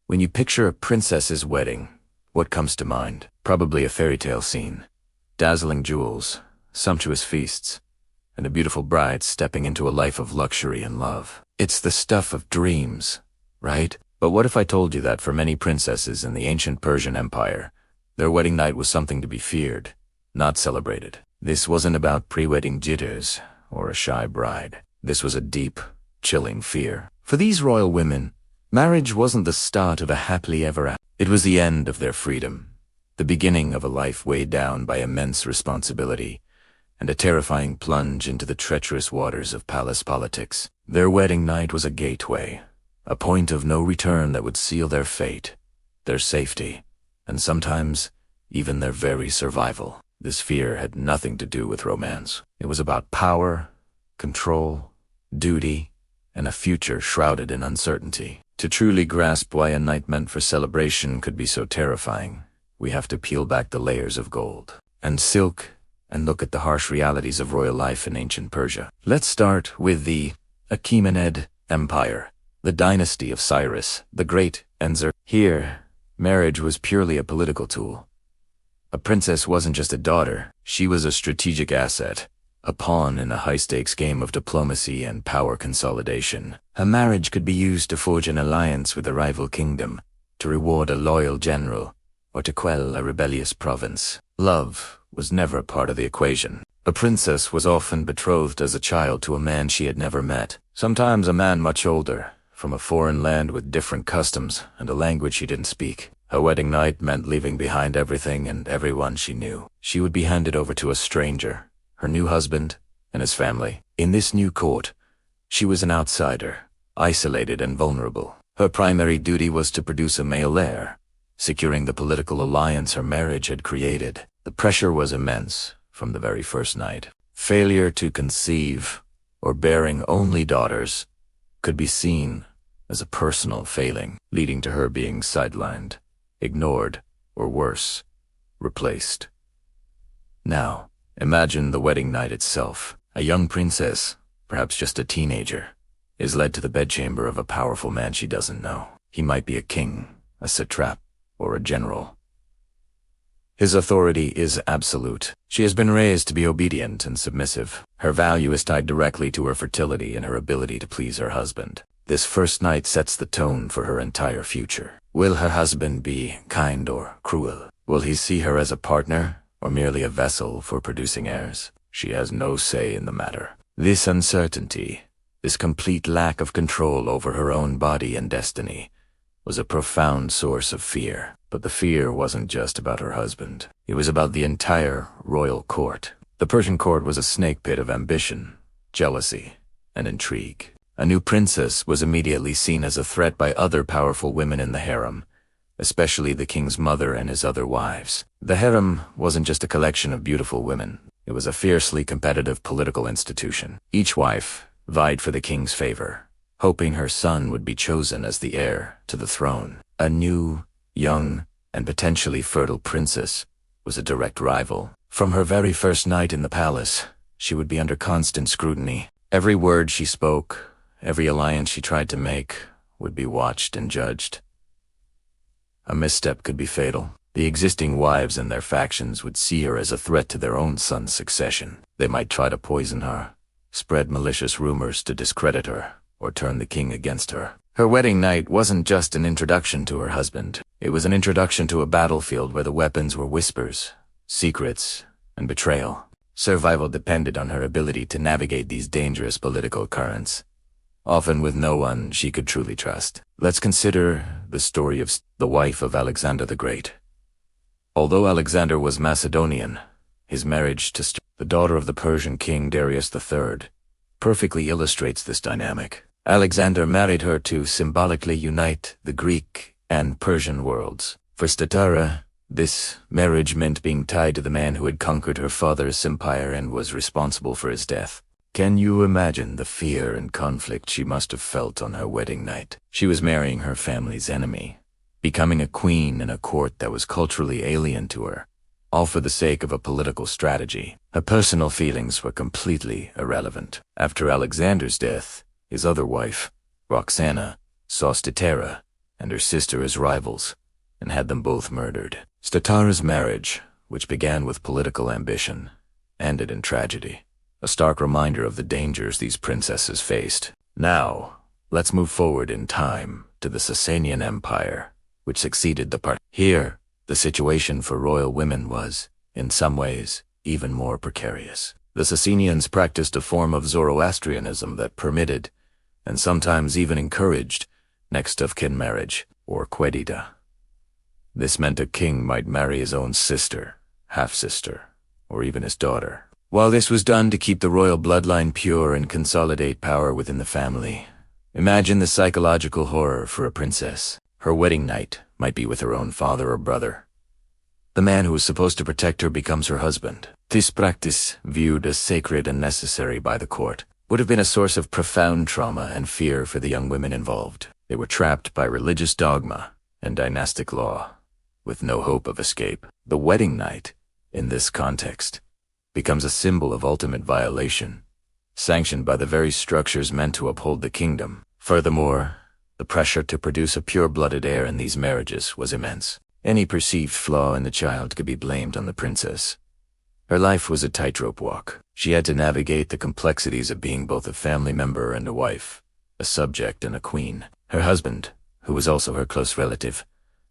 When you picture a princess's wedding, what comes to mind? Probably a fairy tale scene. Dazzling jewels, sumptuous feasts, and a beautiful bride stepping into a life of luxury and love. It's the stuff of dreams, right? But what if I told you that for many princesses in the ancient Persian Empire, their wedding night was something to be feared, not celebrated? This wasn't about pre-wedding jitters or a shy bride. This was a deep, chilling fear. For these royal women, marriage wasn't the start of a happily ever after. It was the end of their freedom, the beginning of a life weighed down by immense responsibility, and a terrifying plunge into the treacherous waters of palace politics. Their wedding night was a gateway, a point of no return that would seal their fate, their safety, and sometimes even their very survival. This fear had nothing to do with romance. It was about power, control, duty, and a future shrouded in uncertainty. To truly grasp why a night meant for celebration could be so terrifying, we have to peel back the layers of gold and silk and look at the harsh realities of royal life in ancient Persia. Let's start with the Achaemenid Empire, the dynasty of Cyrus, the Great and Xerxes. Here, marriage was purely a political tool. A princess wasn't just a daughter, she was a strategic asset, a pawn in a high-stakes game of diplomacy and power consolidation. A marriage could be used to forge an alliance with a rival kingdom, to reward a loyal general, or to quell a rebellious province. Love was never part of the equation. A princess was often betrothed as a child to a man she had never met, sometimes a man much older, from a foreign land with different customs and a language she didn't speak. Her wedding night meant leaving behind everything and everyone she knew. She would be handed over to a stranger, her new husband, and his family. In this new court, she was an outsider, isolated and vulnerable. Her primary duty was to produce a male heir, securing the political alliance her marriage had created. The pressure was immense from the very first night. Failure to conceive, or bearing only daughters, could be seen as a personal failing, leading to her being sidelined, ignored, or worse, replaced. Now, imagine the wedding night itself. A young princess, perhaps just a teenager, is led to the bedchamber of a powerful man she doesn't know. He might be a king, a satrap, or a general. His authority is absolute. She has been raised to be obedient and submissive. Her value is tied directly to her fertility and her ability to please her husband. This first night sets the tone for her entire future. Will her husband be kind or cruel? Will he see her as a partner or merely a vessel for producing heirs? She has no say in the matter. This uncertainty, this complete lack of control over her own body and destiny, was a profound source of fear. But the fear wasn't just about her husband. It was about the entire royal court. The Persian court was a snake pit of ambition, jealousy, and intrigue. A new princess was immediately seen as a threat by other powerful women in the harem, especially the king's mother and his other wives. The harem wasn't just a collection of beautiful women. It was a fiercely competitive political institution. Each wife vied for the king's favor, hoping her son would be chosen as the heir to the throne. A new, young, and potentially fertile princess was a direct rival. From her very first night in the palace, she would be under constant scrutiny. Every word she spoke, every alliance she tried to make, would be watched and judged. A misstep could be fatal. The existing wives and their factions would see her as a threat to their own son's succession. They might try to poison her, spread malicious rumors to discredit her, or turn the king against her. Her wedding night wasn't just an introduction to her husband. It was an introduction to a battlefield where the weapons were whispers, secrets, and betrayal. Survival depended on her ability to navigate these dangerous political currents, often with no one she could truly trust. Let's consider the story of the wife of Alexander the Great. Although Alexander was Macedonian, his marriage to the daughter of the Persian king Darius III perfectly illustrates this dynamic. Alexander married her to symbolically unite the Greek and Persian worlds. For Statara, this marriage meant being tied to the man who had conquered her father's empire and was responsible for his death. Can you imagine the fear and conflict she must have felt on her wedding night? She was marrying her family's enemy, becoming a queen in a court that was culturally alien to her, all for the sake of a political strategy. Her personal feelings were completely irrelevant. After Alexander's death, his other wife, Roxana, saw Statera and her sister as rivals, and had them both murdered. Statara's marriage, which began with political ambition, ended in tragedy, a stark reminder of the dangers these princesses faced. Now, let's move forward in time to the Persian Empire, which succeeded the Persian. Here, the situation for royal women was, in some ways, even more precarious. The Sassanians practiced a form of Zoroastrianism that permitted, and sometimes even encouraged, next-of-kin marriage, or quedida. This meant a king might marry his own sister, half-sister, or even his daughter. While this was done to keep the royal bloodline pure and consolidate power within the family, imagine the psychological horror for a princess. Her wedding night might be with her own father or brother. The man who was supposed to protect her becomes her husband. This practice, viewed as sacred and necessary by the court, would have been a source of profound trauma and fear for the young women involved. They were trapped by religious dogma and dynastic law, with no hope of escape. The wedding night, in this context, becomes a symbol of ultimate violation, sanctioned by the very structures meant to uphold the kingdom. Furthermore, the pressure to produce a pure-blooded heir in these marriages was immense. Any perceived flaw in the child could be blamed on the princess. Her life was a tightrope walk. She had to navigate the complexities of being both a family member and a wife, a subject and a queen. Her husband, who was also her close relative,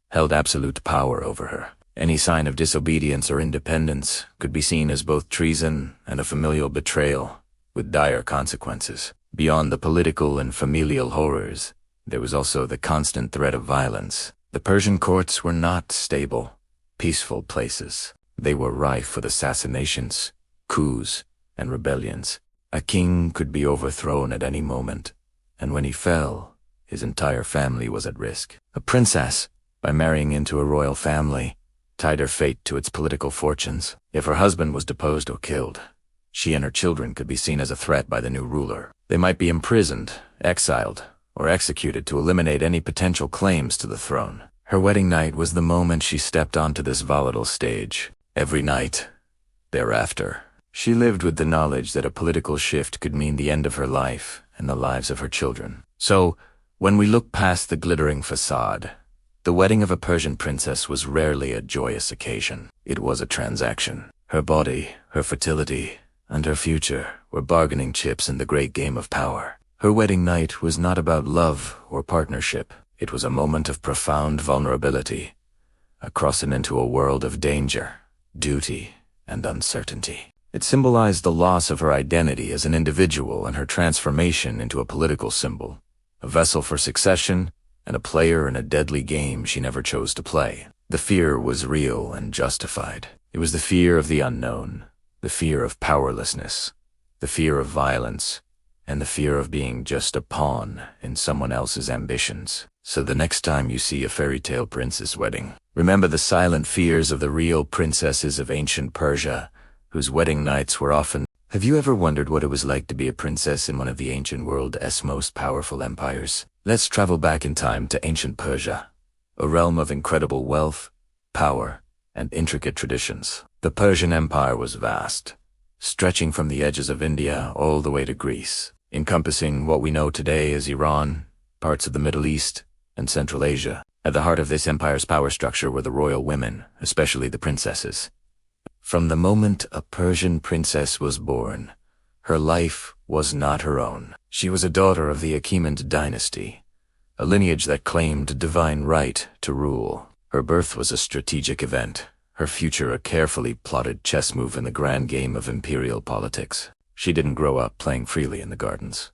held absolute power over her. Any sign of disobedience or independence could be seen as both treason and a familial betrayal, with dire consequences. Beyond the political and familial horrors, there was also the constant threat of violence. The Persian courts were not stable, peaceful places. They were rife with assassinations, coups, and rebellions. A king could be overthrown at any moment, and when he fell, his entire family was at risk. A princess, by marrying into a royal family, tied her fate to its political fortunes. If her husband was deposed or killed, she and her children could be seen as a threat by the new ruler. They might be imprisoned, exiled, or executed to eliminate any potential claims to the throne. Her wedding night was the moment she stepped onto this volatile stage. Every night thereafter, she lived with the knowledge that a political shift could mean the end of her life and the lives of her children. So, when we look past the glittering facade, the wedding of a Persian princess was rarely a joyous occasion. It was a transaction. Her body, her fertility, and her future were bargaining chips in the great game of power. Her wedding night was not about love or partnership. It was a moment of profound vulnerability, a crossing into a world of danger, duty, and uncertainty. It symbolized the loss of her identity as an individual and her transformation into a political symbol, a vessel for succession, and a player in a deadly game she never chose to play. The fear was real and justified. It was the fear of the unknown, the fear of powerlessness, the fear of violence, and the fear of being just a pawn in someone else's ambitions. So the next time you see a fairy tale princess wedding, remember the silent fears of the real princesses of ancient Persia, whose wedding nights were often... Have you ever wondered what it was like to be a princess in one of the ancient world's most powerful empires? Let's travel back in time to ancient Persia, a realm of incredible wealth, power, and intricate traditions. The Persian Empire was vast, stretching from the edges of India all the way to Greece, encompassing what we know today as Iran, parts of the Middle East, and Central Asia. At the heart of this empire's power structure were the royal women, especially the princesses. From the moment a Persian princess was born, her life was not her own. She was a daughter of the Achaemenid dynasty, a lineage that claimed divine right to rule. Her birth was a strategic event, her future a carefully plotted chess move in the grand game of imperial politics. She didn't grow up playing freely in the gardens.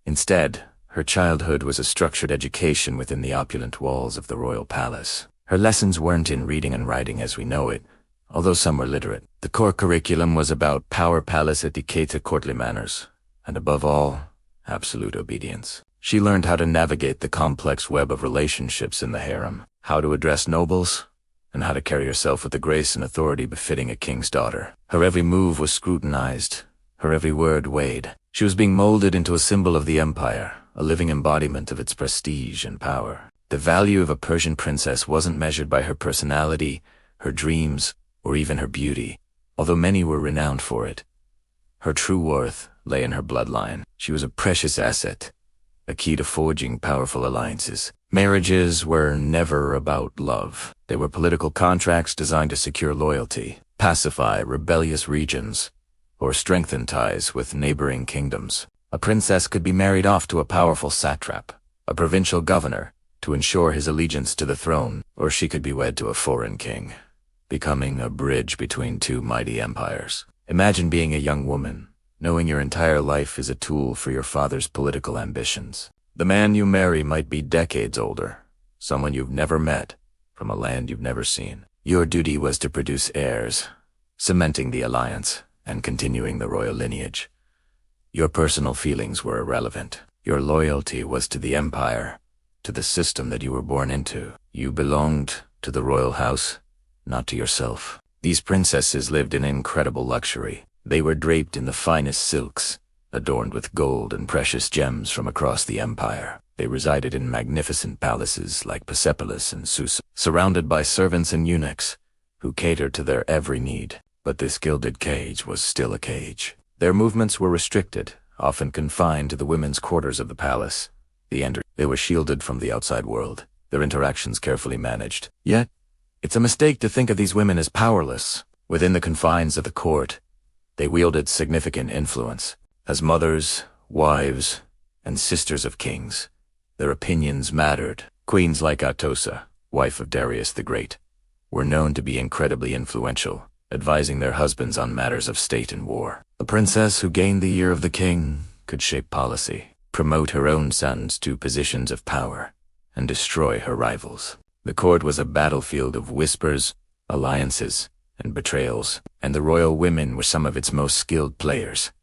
Instead, her childhood was a structured education within the opulent walls of the royal palace. Her lessons weren't in reading and writing as we know it, although some were literate. The core curriculum was about power palace etiquette, courtly manners, and above all, absolute obedience. She learned how to navigate the complex web of relationships in the harem, how to address nobles, and how to carry herself with the grace and authority befitting a king's daughter. Her every move was scrutinized, her every word weighed. She was being molded into a symbol of the empire, a living embodiment of its prestige and power. The value of a Persian princess wasn't measured by her personality, her dreams, or even her beauty, although many were renowned for it. Her true worth lay in her bloodline. She was a precious asset, a key to forging powerful alliances. Marriages were never about love. They were political contracts designed to secure loyalty, pacify rebellious regions, or strengthen ties with neighboring kingdoms. A princess could be married off to a powerful satrap, a provincial governor, to ensure his allegiance to the throne, or she could be wed to a foreign king, becoming a bridge between two mighty empires. Imagine being a young woman, knowing your entire life is a tool for your father's political ambitions. The man you marry might be decades older, someone you've never met, from a land you've never seen. Your duty was to produce heirs, cementing the alliance and continuing the royal lineage. Your personal feelings were irrelevant. Your loyalty was to the empire, to the system that you were born into. You belonged to the royal house, not to yourself. These princesses lived in incredible luxury. They were draped in the finest silks, adorned with gold and precious gems from across the empire. They resided in magnificent palaces like Persepolis and Susa, surrounded by servants and eunuchs who catered to their every need. But this gilded cage was still a cage. Their movements were restricted, often confined to the women's quarters of the palace. They were shielded from the outside world, their interactions carefully managed. Yet, it's a mistake to think of these women as powerless. Within the confines of the court, they wielded significant influence. As mothers, wives, and sisters of kings, their opinions mattered. Queens like Atossa, wife of Darius the Great, were known to be incredibly influential, advising their husbands on matters of state and war. A princess who gained the ear of the king could shape policy, promote her own sons to positions of power, and destroy her rivals. The court was a battlefield of whispers, alliances, and betrayals, and the royal women were some of its most skilled players.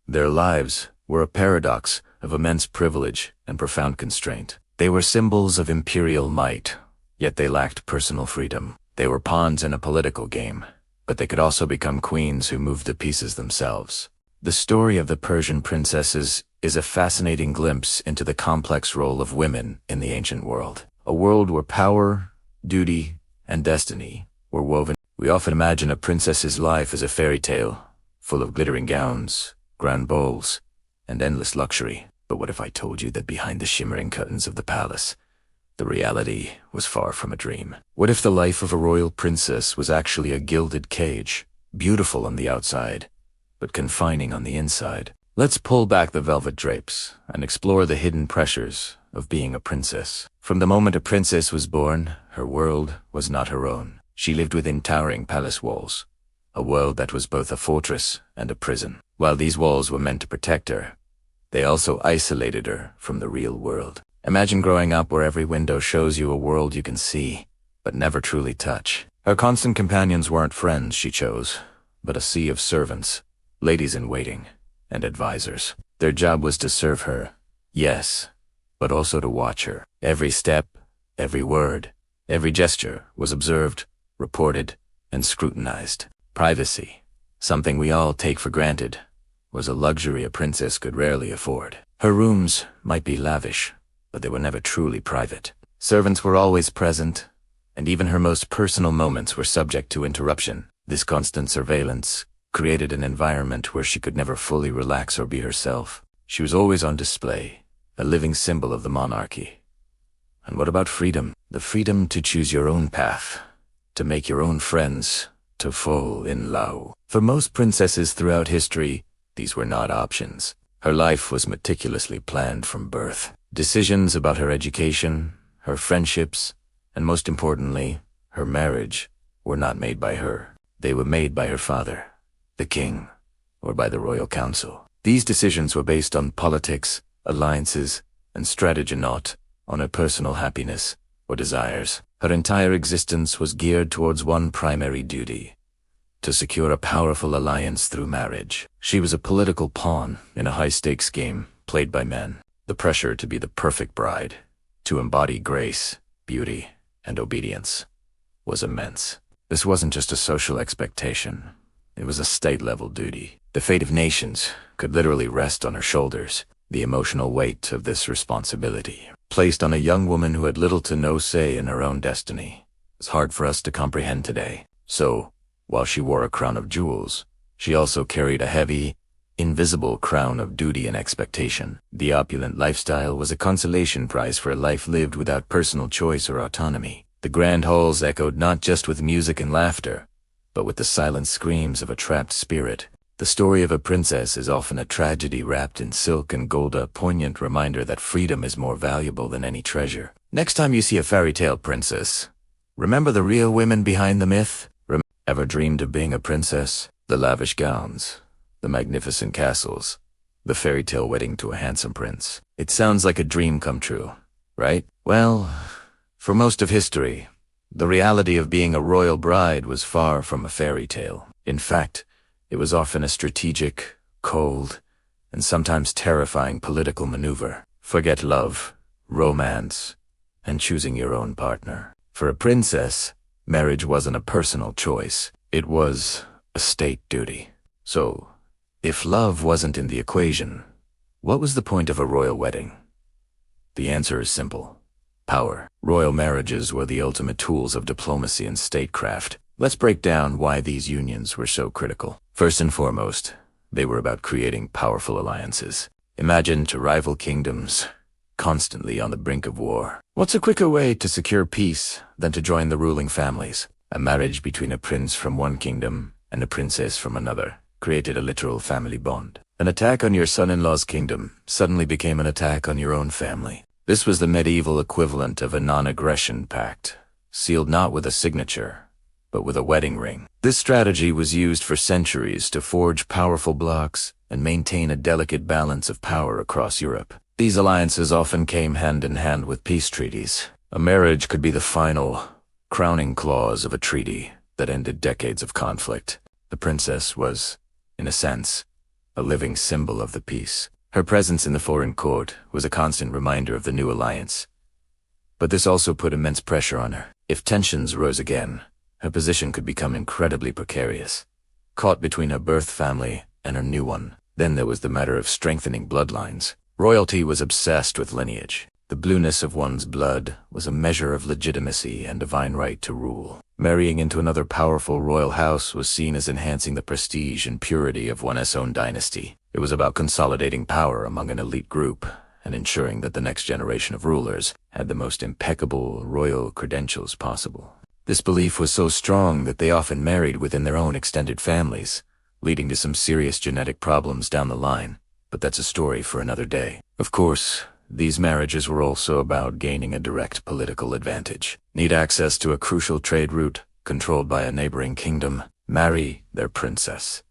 Their lives were a paradox of immense privilege and profound constraint. They were symbols of imperial might, yet they lacked personal freedom. They were pawns in a political game, but they could also become queens who moved the pieces themselves. The story of the Persian princesses is a fascinating glimpse into the complex role of women in the ancient world. A world where power, duty, and destiny were woven. We often imagine a princess's life as a fairy tale, full of glittering gowns, grand balls, and endless luxury. But what if I told you that behind the shimmering curtains of the palace, the reality was far from a dream? What if the life of a royal princess was actually a gilded cage, beautiful on the outside, but confining on the inside? Let's pull back the velvet drapes and explore the hidden pressures of being a princess. From the moment a princess was born, her world was not her own. She lived within towering palace walls, a world that was both a fortress and a prison. While these walls were meant to protect her, they also isolated her from the real world. Imagine growing up where every window shows you a world you can see, but never truly touch. Her constant companions weren't friends she chose, but a sea of servants, ladies-in-waiting, and advisors. Their job was to serve her, yes, but also to watch her. Every step, every word, every gesture was observed, reported, and scrutinized. Privacy, something we all take for granted, was a luxury a princess could rarely afford. Her rooms might be lavish, but they were never truly private. Servants were always present, and even her most personal moments were subject to interruption. This constant surveillance created an environment where she could never fully relax or be herself. She was always on display, a living symbol of the monarchy. And what about freedom? The freedom to choose your own path, to make your own friends, to fall in love. For most princesses throughout history, these were not options. Her life was meticulously planned from birth. Decisions about her education, her friendships, and most importantly, her marriage, were not made by her. They were made by her father, the king, or by the royal council. These decisions were based on politics, alliances, and strategy, not on her personal happiness or desires. Her entire existence was geared towards one primary duty: to secure a powerful alliance through marriage. She was a political pawn in a high-stakes game played by men. The pressure to be the perfect bride, to embody grace, beauty, and obedience, was immense. This wasn't just a social expectation. It was a state-level duty. The fate of nations could literally rest on her shoulders. The emotional weight of this responsibility, placed on a young woman who had little to no say in her own destiny, is hard for us to comprehend today. So, while she wore a crown of jewels, she also carried a heavy, invisible crown of duty and expectation. The opulent lifestyle was a consolation prize for a life lived without personal choice or autonomy. The grand halls echoed not just with music and laughter, but with the silent screams of a trapped spirit. The story of a princess is often a tragedy wrapped in silk and gold, a poignant reminder that freedom is more valuable than any treasure. Next time you see a fairy tale princess, remember the real women behind the myth. Ever dreamed of being a princess? The lavish gowns, the magnificent castles, the fairy tale wedding to a handsome prince. It sounds like a dream come true, right? Well, for most of history, the reality of being a royal bride was far from a fairy tale. In fact, it was often a strategic, cold, and sometimes terrifying political maneuver. Forget love, romance, and choosing your own partner. For a princess, marriage wasn't a personal choice. It was a state duty. So, if love wasn't in the equation, what was the point of a royal wedding? The answer is simple: power. Royal marriages were the ultimate tools of diplomacy and statecraft. Let's break down why these unions were so critical. First and foremost, they were about creating powerful alliances. Imagine two rival kingdoms, constantly on the brink of war. What's a quicker way to secure peace than to join the ruling families? A marriage between a prince from one kingdom and a princess from another created a literal family bond. An attack on your son-in-law's kingdom suddenly became an attack on your own family. This was the medieval equivalent of a non-aggression pact, sealed not with a signature, but with a wedding ring. This strategy was used for centuries to forge powerful blocks and maintain a delicate balance of power across Europe. These alliances often came hand in hand with peace treaties. A marriage could be the final, crowning clause of a treaty that ended decades of conflict. The princess was, in a sense, a living symbol of the peace. Her presence in the foreign court was a constant reminder of the new alliance. But this also put immense pressure on her. If tensions rose again, her position could become incredibly precarious. Caught between her birth family and her new one. Then there was the matter of strengthening bloodlines. Royalty was obsessed with lineage. The blueness of one's blood was a measure of legitimacy and divine right to rule. Marrying into another powerful royal house was seen as enhancing the prestige and purity of one's own dynasty. It was about consolidating power among an elite group and ensuring that the next generation of rulers had the most impeccable royal credentials possible. This belief was so strong that they often married within their own extended families, leading to some serious genetic problems down the line. But that's a story for another day. Of course, these marriages were also about gaining a direct political advantage. Need access to a crucial trade route controlled by a neighboring kingdom? Marry their princess.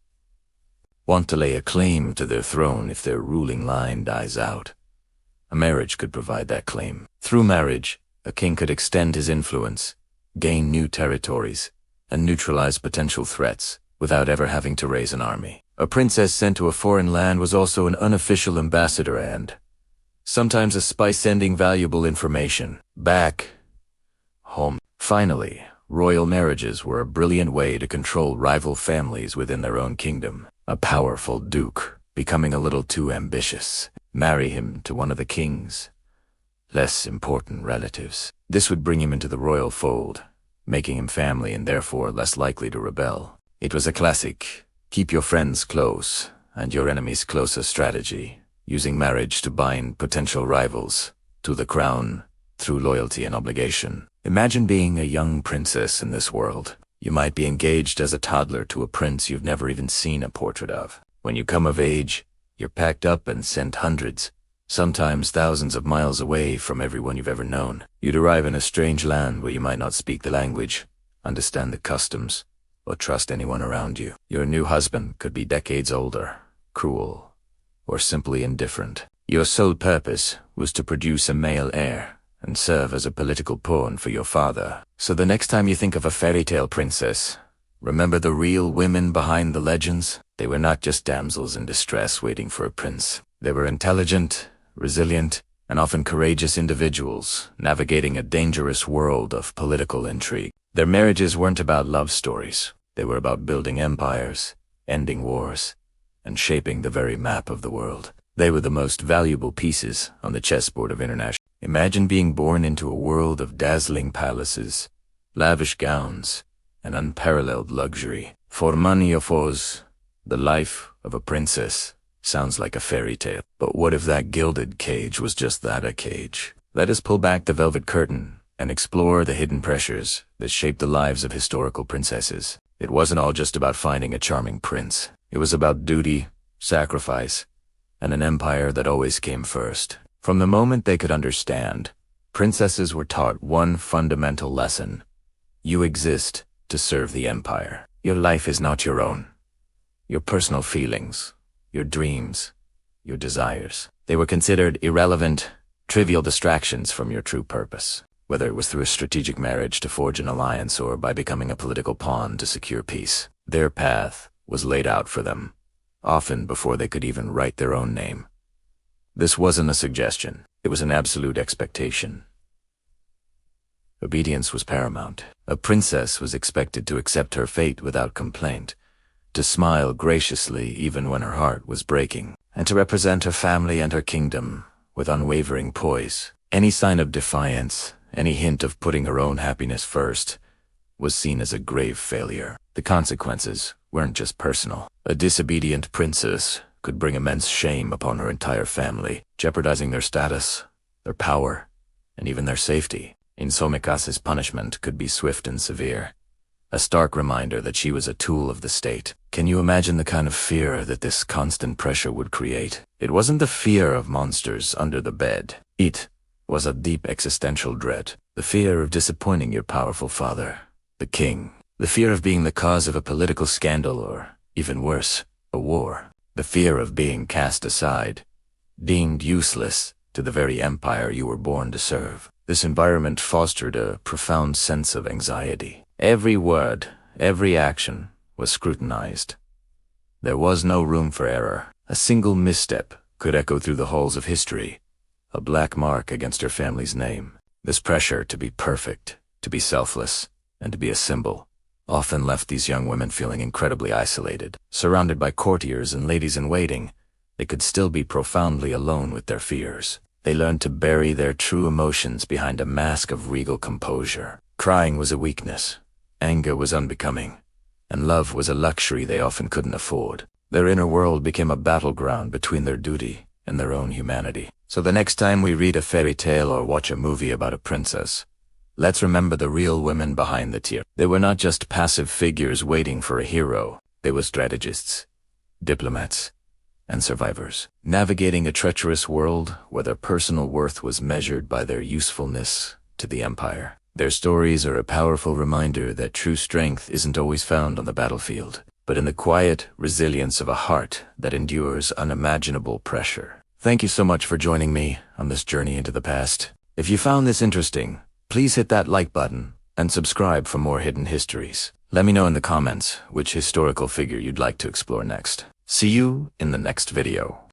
Want to lay a claim to their throne if their ruling line dies out? A marriage could provide that claim. Through marriage, a king could extend his influence, gain new territories, and neutralize potential threats without ever having to raise an army. A princess sent to a foreign land was also an unofficial ambassador and sometimes a spy sending valuable information back home. Finally, royal marriages were a brilliant way to control rival families within their own kingdom. A powerful duke, becoming a little too ambitious, marry him to one of the king's less important relatives. This would bring him into the royal fold, making him family and therefore less likely to rebel. It was a classic keep your friends close and your enemies closer strategy, using marriage to bind potential rivals to the crown through loyalty and obligation. Imagine being a young princess in this world. You might be engaged as a toddler to a prince you've never even seen a portrait of. When you come of age, you're packed up and sent hundreds, sometimes thousands of miles away from everyone you've ever known. You'd arrive in a strange land where you might not speak the language, understand the customs, or trust anyone around you. Your new husband could be decades older, cruel, or simply indifferent. Your sole purpose was to produce a male heir and serve as a political pawn for your father. So the next time you think of a fairy tale princess, remember the real women behind the legends. They were not just damsels in distress waiting for a prince. They were intelligent, resilient, and often courageous individuals navigating a dangerous world of political intrigue. Their marriages weren't about love stories. They were about building empires, ending wars, and shaping the very map of the world. They were the most valuable pieces on the chessboard of international. Imagine being born into a world of dazzling palaces, lavish gowns, and unparalleled luxury. For money of Oz, the life of a princess Sounds like a fairy tale. But what if that gilded cage was just that, a cage? Let us pull back the velvet curtain and explore the hidden pressures that shaped the lives of historical princesses. It wasn't all just about finding a charming prince. It was about duty, sacrifice, and an empire that always came first. From the moment they could understand, princesses were taught one fundamental lesson. You exist to serve the empire. Your life is not your own. Your personal feelings, your dreams, your desires. They were considered irrelevant, trivial distractions from your true purpose, whether it was through a strategic marriage to forge an alliance or by becoming a political pawn to secure peace. Their path was laid out for them, often before they could even write their own name. This wasn't a suggestion. It was an absolute expectation. Obedience was paramount. A princess was expected to accept her fate without complaint, to smile graciously even when her heart was breaking, and to represent her family and her kingdom with unwavering poise. Any sign of defiance, any hint of putting her own happiness first, was seen as a grave failure. The consequences weren't just personal. A disobedient princess could bring immense shame upon her entire family, jeopardizing their status, their power, and even their safety. Insomika's punishment could be swift and severe, a stark reminder that she was a tool of the state. Can you imagine the kind of fear that this constant pressure would create? It wasn't the fear of monsters under the bed. It was a deep existential dread, the fear of disappointing your powerful father, the king, the fear of being the cause of a political scandal or, even worse, a war, the fear of being cast aside, deemed useless to the very empire you were born to serve. This environment fostered a profound sense of anxiety. Every word, every action was scrutinized. There was no room for error. A single misstep could echo through the halls of history, a black mark against her family's name. This pressure to be perfect, to be selfless, and to be a symbol often left these young women feeling incredibly isolated. Surrounded by courtiers and ladies-in-waiting, they could still be profoundly alone with their fears. They learned to bury their true emotions behind a mask of regal composure. Crying was a weakness, anger was unbecoming, and love was a luxury they often couldn't afford. Their inner world became a battleground between their duty and their own humanity. So the next time we read a fairy tale or watch a movie about a princess, let's remember the real women behind the tier. They were not just passive figures waiting for a hero. They were strategists, diplomats, and survivors, navigating a treacherous world where their personal worth was measured by their usefulness to the empire. Their stories are a powerful reminder that true strength isn't always found on the battlefield, but in the quiet resilience of a heart that endures unimaginable pressure. Thank you so much for joining me on this journey into the past. If you found this interesting, please hit that like button and subscribe for more hidden histories. Let me know in the comments which historical figure you'd like to explore next. See you in the next video.